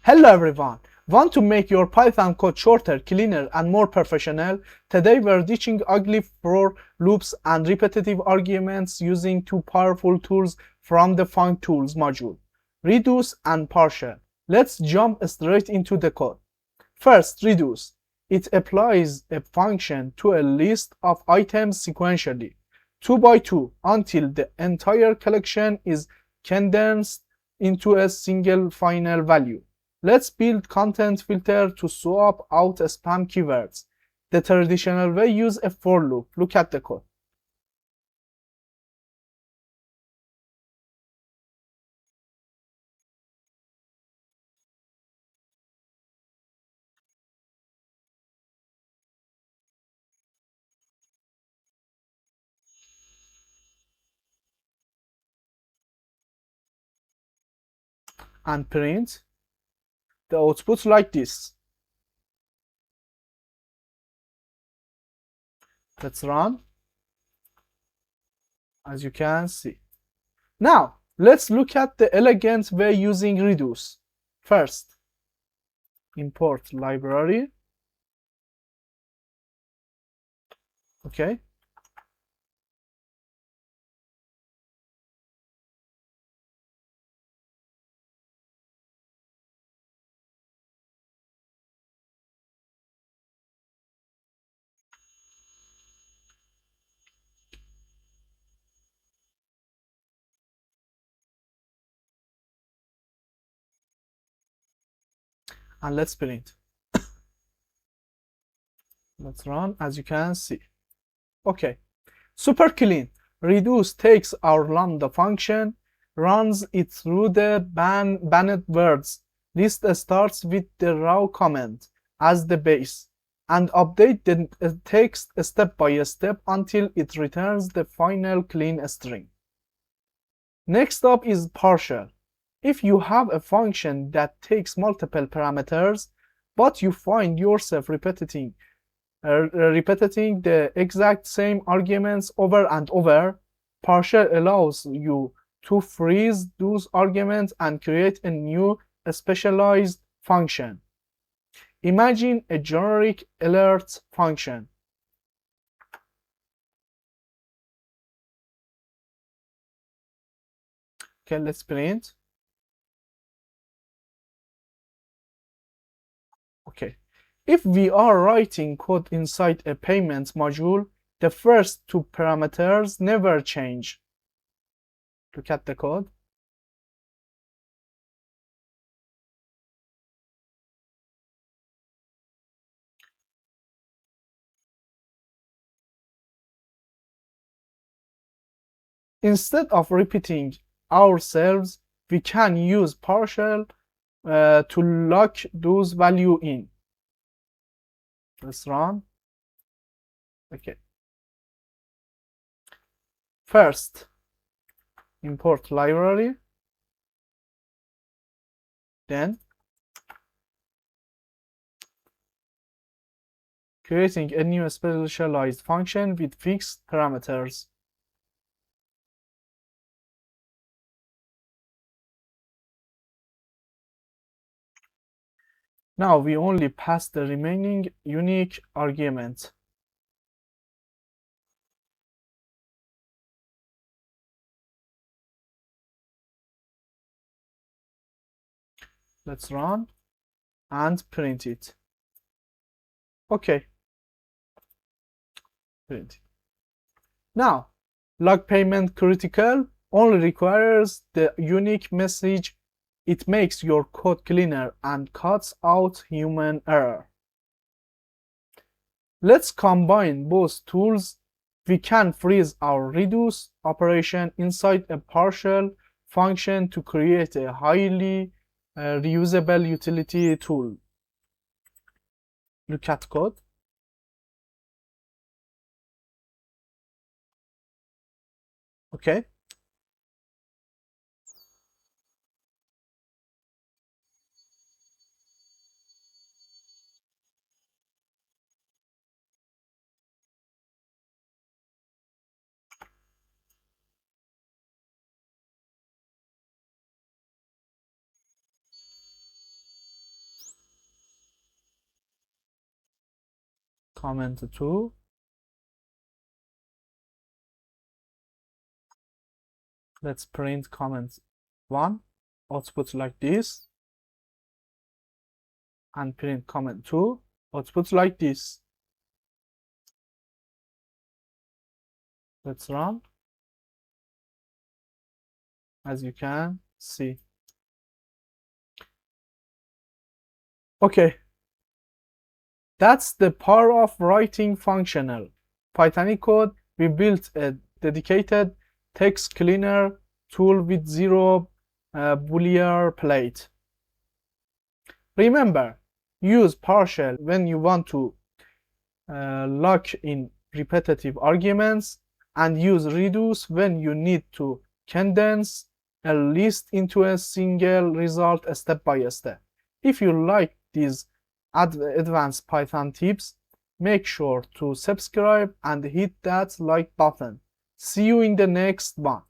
Hello everyone! Want to make your Python code shorter, cleaner, and more professional? Today we're teaching ugly for loops and repetitive arguments using two powerful tools from the functools module, reduce and partial. Let's jump straight into the code. First, reduce. It applies a function to a list of items sequentially, 2 by 2, until the entire collection is condensed into a single final value. Let's build content filter to swap out spam keywords. The traditional way use a for loop. Look at the code. And print the output like this. Let's run. As you can see. Now, let's look at the elegant way using reduce. First, import library. Okay. And let's print. Let's run. As you can see. Okay. Super clean. Reduce takes our lambda function, runs it through the banned words. List starts with the raw comment as the base, and update the text step by step until it returns the final clean string. Next up is partial. If you have a function that takes multiple parameters, but you find yourself repeating the exact same arguments over and over, partial allows you to freeze those arguments and create a new specialized function. Imagine a generic alert function. Okay, let's print. Okay. If we are writing code inside a payment module, the first two parameters never change. Look at the code. Instead of repeating ourselves, we can use partial to lock those value in. Let's run. Okay. First, import library. Then, creating a new specialized function with fixed parameters. Now we only pass the remaining unique argument. Let's run and print it. Okay. Print it. Now, log payment critical only requires the unique message. It makes your code cleaner and cuts out human error. Let's combine both tools. We can freeze our reduce operation inside a partial function to create a highly reusable utility tool. Look at code. Okay. comment 2. Let's print comment 1, output like this, and print comment 2, output like this. Let's run. As you can see. Okay, that's the power of writing functional Python code. We built a dedicated text cleaner tool with zero boilerplate. Remember, use partial when you want to lock in repetitive arguments, and use reduce when you need to condense a list into a single result step by step. If you like these advanced Python tips, make sure to subscribe and hit that like button. See you in the next one.